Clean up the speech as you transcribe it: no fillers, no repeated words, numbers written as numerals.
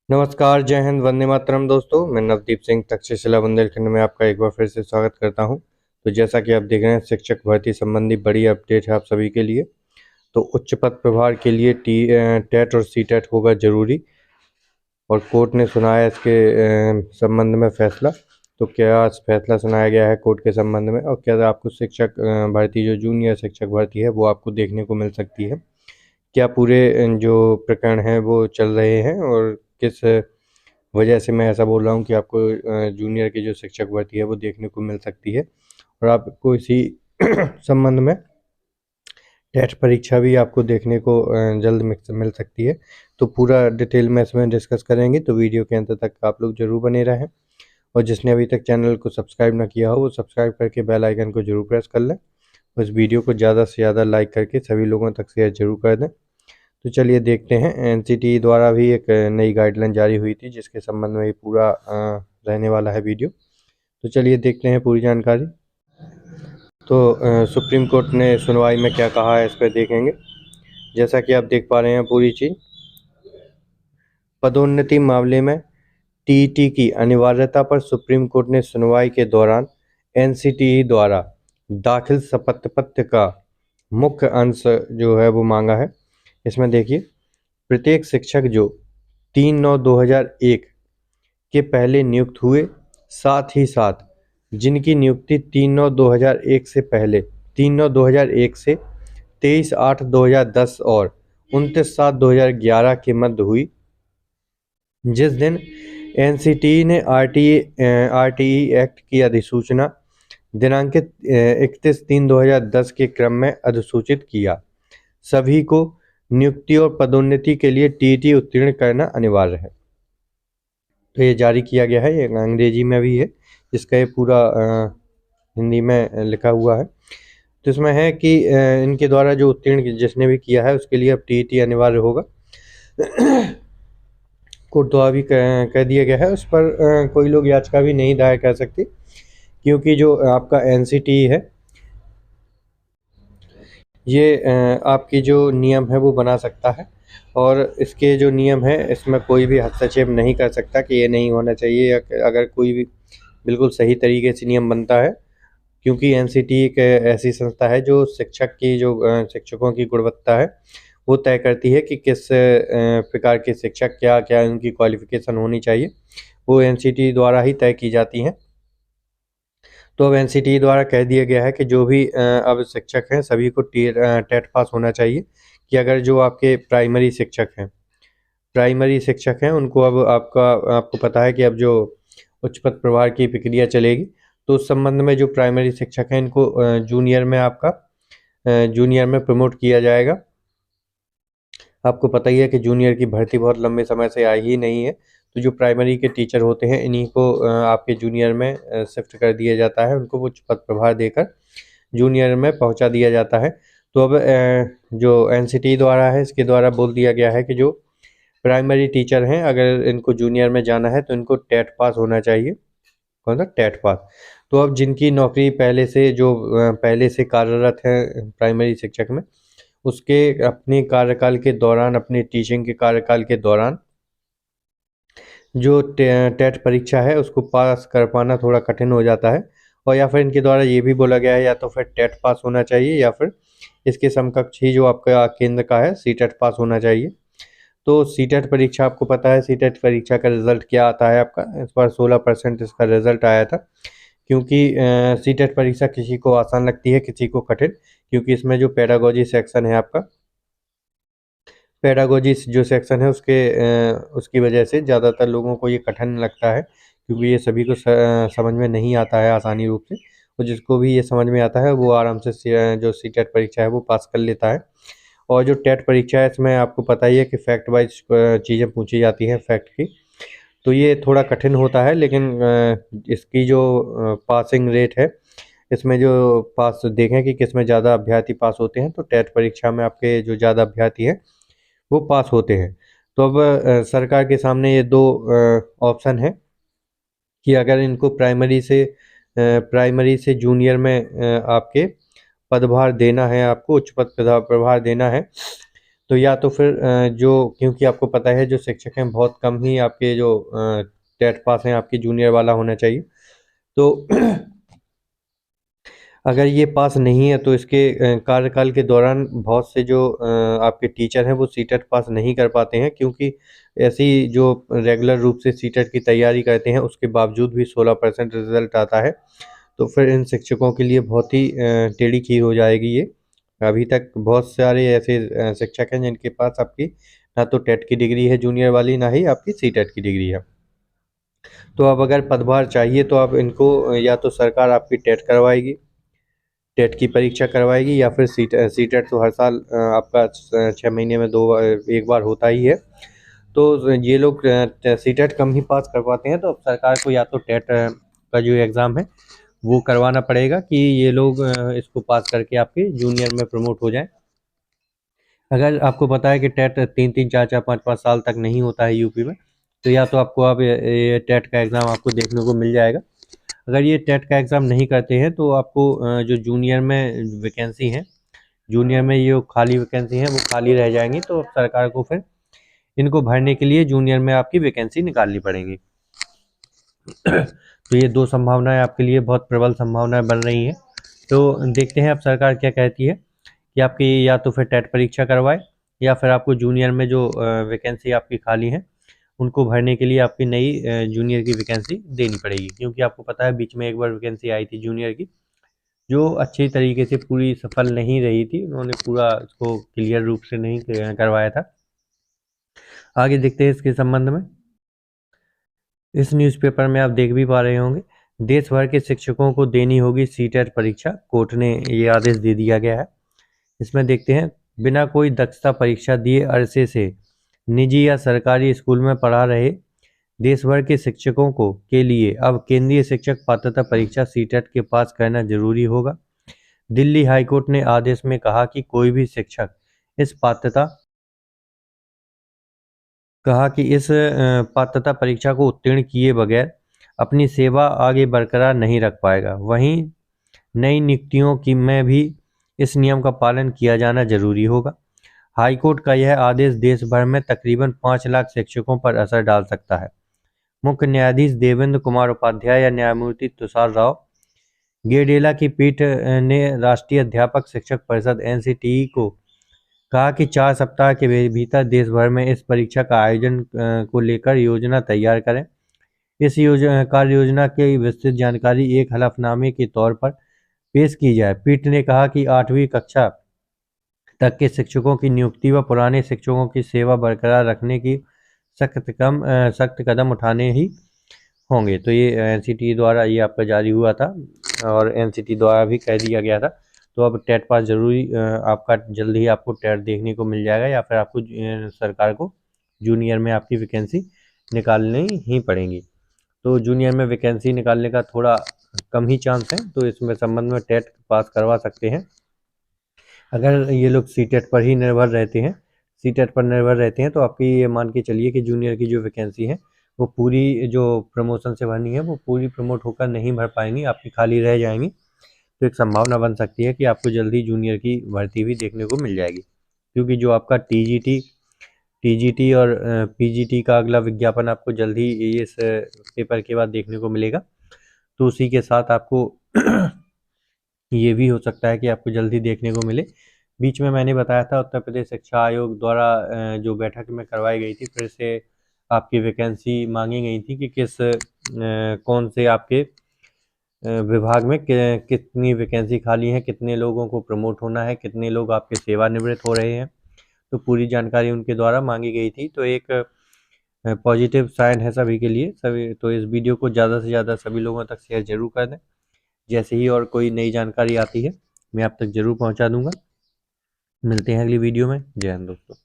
नमस्कार, जय हिंद, वंदे मातरम दोस्तों। मैं नवदीप सिंह तक्षशिला बुंदेलखंड में आपका एक बार फिर से स्वागत करता हूं। तो जैसा कि आप देख रहे हैं, शिक्षक भर्ती संबंधी बड़ी अपडेट है आप सभी के लिए। तो उच्च पद प्रभार के लिए टेट और सीटेट होगा जरूरी, और कोर्ट ने सुनाया इसके संबंध में फैसला। तो क्या फैसला सुनाया गया है कोर्ट के संबंध में, और क्या आपको शिक्षक भर्ती जो जूनियर शिक्षक भर्ती है वो आपको देखने को मिल सकती है? क्या पूरे जो प्रकरण हैं वो चल रहे हैं, और किस वजह से मैं ऐसा बोल रहा हूँ कि आपको जूनियर की जो शिक्षक भर्ती है वो देखने को मिल सकती है, और आपको इसी संबंध में टेट परीक्षा भी आपको देखने को जल्द मिल सकती है। तो पूरा डिटेल में इसमें डिस्कस करेंगे, तो वीडियो के अंत तक आप लोग जरूर बने रहें। और जिसने अभी तक चैनल को सब्सक्राइब ना किया हो वो सब्सक्राइब करके बेल आइकन को जरूर प्रेस कर लें। उस वीडियो को ज़्यादा से ज़्यादा लाइक करके सभी लोगों तक शेयर जरूर कर दें। तो चलिए देखते हैं। एनसीटी द्वारा भी एक नई गाइडलाइन जारी हुई थी जिसके संबंध में ये पूरा रहने वाला है वीडियो। तो चलिए देखते हैं पूरी जानकारी। तो सुप्रीम कोर्ट ने सुनवाई में क्या कहा है इस पर देखेंगे। जैसा कि आप देख पा रहे हैं पूरी चीज़, पदोन्नति मामले में टीईटी की अनिवार्यता पर सुप्रीम कोर्ट ने सुनवाई के दौरान एनसीटीई द्वारा दाखिल शपथ पत्र का मुख्य अंश जो है वो मांगा है। इसमें देखिए, प्रत्येक शिक्षक जो 3/9/2001 के पहले नियुक्त हुए, साथ ही साथ जिनकी नियुक्ति 3/9/2001 से पहले 3/9/2001 से 23/8/2010 और 29/7/2011 के मध्य हुई, जिस दिन एनसीटी ने आरटीई एक्ट की अधिसूचना दिनांकित 31/3/2010 के क्रम में अधिसूचित किया, सभी को नियुक्ति और पदोन्नति के लिए टीईटी उत्तीर्ण करना अनिवार्य है। तो ये जारी किया गया है, ये अंग्रेजी में भी है, जिसका ये पूरा हिंदी में लिखा हुआ है। तो इसमें है कि इनके द्वारा जो उत्तीर्ण जिसने भी किया है उसके लिए अब टीईटी अनिवार्य होगा। कोर्ट द्वारा भी कह दिया गया है, उस पर कोई लोग याचिका भी नहीं दायर कर सकते, क्योंकि जो आपका एनसीटी है ये आपकी जो नियम है वो बना सकता है, और इसके जो नियम है इसमें कोई भी हस्तक्षेप नहीं कर सकता कि ये नहीं होना चाहिए, या अगर कोई भी बिल्कुल सही तरीके से नियम बनता है। क्योंकि एनसीटी एक ऐसी संस्था है जो शिक्षकों की गुणवत्ता है वो तय करती है कि किस प्रकार के शिक्षक, क्या क्या उनकी क्वालिफिकेशन होनी चाहिए, वो एनसीटी द्वारा ही तय की जाती हैं। तो अब एनसीटी द्वारा कह दिया गया है कि जो भी अब शिक्षक हैं सभी को टेट पास होना चाहिए। कि अगर जो आपके प्राइमरी शिक्षक हैं उनको अब आपको पता है कि अब जो उच्च पद प्रभार की प्रक्रिया चलेगी, तो उस संबंध में जो प्राइमरी शिक्षक हैं इनको जूनियर में प्रमोट किया जाएगा। आपको पता ही है कि जूनियर की भर्ती बहुत लंबे समय से आई ही नहीं है, तो जो प्राइमरी के टीचर होते हैं इन्हीं को आपके जूनियर में शिफ्ट कर दिया जाता है, उनको उच्च पद प्रभार देकर जूनियर में पहुंचा दिया जाता है। तो अब जो एनसीटी द्वारा है इसके द्वारा बोल दिया गया है कि जो प्राइमरी टीचर हैं अगर इनको जूनियर में जाना है तो इनको टेट पास होना चाहिए। कौन सा? TET pass. तो अब जिनकी नौकरी पहले से कार्यरत है प्राइमरी शिक्षक में, उसके अपने कार्यकाल के दौरान, अपने टीचिंग के कार्यकाल के दौरान जो टेट परीक्षा है उसको पास कर पाना थोड़ा कठिन हो जाता है। और या फिर इनके द्वारा ये भी बोला गया है या तो फिर टेट पास होना चाहिए या फिर इसके समकक्ष ही जो आपका केंद्र का है सीटेट पास होना चाहिए। तो सीटेट परीक्षा, आपको पता है सीटेट परीक्षा का रिजल्ट क्या आता है आपका, इस बार 16% इसका रिजल्ट आया था। क्योंकि सीटेट परीक्षा किसी को आसान लगती है किसी को कठिन, क्योंकि इसमें जो पेडागोजी सेक्शन है आपका, पेडागोजी जो सेक्शन है उसकी वजह से ज़्यादातर लोगों को ये कठिन लगता है, क्योंकि ये सभी को समझ में नहीं आता है आसानी रूप से। और जिसको भी ये समझ में आता है वो आराम से जो सीटेट परीक्षा है वो पास कर लेता है। और जो टेट परीक्षा है इसमें आपको पता ही है कि फैक्ट वाइज चीज़ें पूछी जाती हैं फैक्ट की, तो ये थोड़ा कठिन होता है। लेकिन इसकी जो पासिंग रेट है, इसमें जो पास देखें कि किस में ज़्यादा अभ्यर्थी पास होते हैं, तो टेट परीक्षा में आपके जो ज़्यादा अभ्यर्थी हैं वो पास होते हैं। तो अब सरकार के सामने ये दो ऑप्शन है कि अगर इनको प्राइमरी से जूनियर में आपके पदभार देना है, आपको उच्च पद प्रभार देना है, तो या तो फिर जो, क्योंकि आपको पता है जो शिक्षक हैं बहुत कम ही आपके जो टेट पास हैं आपकी जूनियर वाला होना चाहिए। तो अगर ये पास नहीं है तो इसके कार्यकाल के दौरान बहुत से जो आपके टीचर हैं वो सीटेट पास नहीं कर पाते हैं, क्योंकि ऐसी जो रेगुलर रूप से सीटेट की तैयारी करते हैं उसके बावजूद भी 16% रिजल्ट आता है। तो फिर इन शिक्षकों के लिए बहुत ही टेढ़ी खीर हो जाएगी ये। अभी तक बहुत सारे ऐसे शिक्षक हैं जिनके पास आपकी ना तो टेट की डिग्री है जूनियर वाली, ना ही आपकी सीटेट की डिग्री है। तो अब अगर पदभार चाहिए तो आप इनको या तो सरकार आपकी टेट करवाएगी, टेट की परीक्षा करवाएगी, या फिर सीटेट तो हर साल आपका 6 महीने में एक बार होता ही है। तो ये लोग सीटेट कम ही पास कर पाते हैं, तो अब सरकार को या तो टेट का जो एग्ज़ाम है वो करवाना पड़ेगा कि ये लोग इसको पास करके आपके जूनियर में प्रमोट हो जाएं। अगर आपको पता है कि टेट 3-3, 4-4, 5-5 साल तक नहीं होता है यूपी में, तो या तो आपको अब ये टेट का एग्ज़ाम आपको देखने को मिल जाएगा। अगर ये टेट का एग्ज़ाम नहीं करते हैं तो आपको जो जूनियर में वैकेंसी है, जूनियर में ये खाली वैकेंसी हैं वो खाली रह जाएंगी, तो सरकार को फिर इनको भरने के लिए जूनियर में आपकी वैकेंसी निकालनी पड़ेंगी। तो ये दो संभावनाएं आपके लिए बहुत प्रबल संभावनाएं बन रही हैं। तो देखते हैं अब सरकार क्या कहती है कि आपकी या तो फिर टेट परीक्षा करवाए, या फिर आपको जूनियर में जो वैकेंसी आपकी खाली है उनको भरने के लिए आपकी नई जूनियर की वैकेंसी देनी पड़ेगी। क्योंकि आपको पता है बीच में एक बार वैकेंसी आई थी जूनियर की, जो अच्छी तरीके से पूरी सफल नहीं रही थी, उन्होंने पूरा इसको क्लियर रूप से नहीं करवाया था। आगे देखते हैं इसके संबंध में। इस न्यूज़पेपर में आप देख भी पा रहे होंगे, देश भर के शिक्षकों को देनी होगी सीटेट परीक्षा, कोर्ट ने ये आदेश दे दिया गया है। इसमें देखते हैं, बिना कोई दक्षता परीक्षा दिए अरसे से निजी या सरकारी स्कूल में पढ़ा रहे देश भर के शिक्षकों को के लिए अब केंद्रीय शिक्षक पात्रता परीक्षा सीटेट के पास करना जरूरी होगा। दिल्ली हाईकोर्ट ने आदेश में कहा कि कोई भी शिक्षक इस पात्रता कहा कि इस पात्रता परीक्षा को उत्तीर्ण किए बगैर अपनी सेवा आगे बरकरार नहीं रख पाएगा। वहीं नई नियुक्तियों की में भी इस नियम का पालन किया जाना जरूरी होगा। हाईकोर्ट का यह आदेश देश भर में तकरीबन 5 लाख शिक्षकों पर असर डाल सकता है। मुख्य न्यायाधीश देवेंद्र कुमार उपाध्याय या न्यायमूर्ति तुषार राव गेडेला की पीठ ने राष्ट्रीय अध्यापक शिक्षक परिषद (एनसीटीई) को कहा कि 4 सप्ताह के भीतर देश भर में इस परीक्षा का आयोजन को लेकर योजना तैयार करें। इस कार्य योजना की विस्तृत जानकारी एक हलफनामे के तौर पर पेश की जाए। पीठ ने कहा कि 8वीं कक्षा तक के शिक्षकों की नियुक्ति व पुराने शिक्षकों की सेवा बरकरार रखने की सख्त कदम उठाने ही होंगे। तो ये एनसीटी द्वारा ये आपका जारी हुआ था, और एनसीटी द्वारा भी कह दिया गया था। तो अब टेट पास जरूरी आपका जल्द ही आपको टेट देखने को मिल जाएगा, या फिर आपको सरकार को जूनियर में आपकी वैकेंसी निकालनी ही पड़ेगी। तो जूनियर में वैकेंसी निकालने का थोड़ा कम ही चांस है, तो इसमें संबंध में टेट पास करवा सकते हैं। अगर ये लोग सीटेट पर ही निर्भर रहते हैं, सीटेट पर निर्भर रहते हैं, तो आपकी ये मान के चलिए कि जूनियर की जो वैकेंसी है वो पूरी जो प्रमोशन से भरनी है वो पूरी प्रमोट होकर नहीं भर पाएंगी, आपकी खाली रह जाएंगी। तो एक संभावना बन सकती है कि आपको जल्दी जूनियर की भर्ती भी देखने को मिल जाएगी, क्योंकि जो आपका टीजीटी और पीजीटी का अगला विज्ञापन आपको जल्द ही इस पेपर के बाद देखने को मिलेगा। तो उसी के साथ आपको ये भी हो सकता है कि आपको जल्दी देखने को मिले। बीच में मैंने बताया था उत्तर प्रदेश शिक्षा आयोग द्वारा जो बैठक में करवाई गई थी, फिर से आपकी वैकेंसी मांगी गई थी कि कौन से आपके विभाग में कितनी वैकेंसी खाली है, कितने लोगों को प्रमोट होना है, कितने लोग आपके सेवानिवृत्त हो रहे हैं। तो पूरी जानकारी उनके द्वारा मांगी गई थी। तो एक पॉजिटिव साइन है सभी के लिए। तो इस वीडियो को ज़्यादा से ज़्यादा सभी लोगों तक शेयर जरूर कर दें। जैसे ही और कोई नई जानकारी आती है मैं आप तक जरूर पहुंचा दूंगा। मिलते हैं अगली वीडियो में। जय हिंद दोस्तों।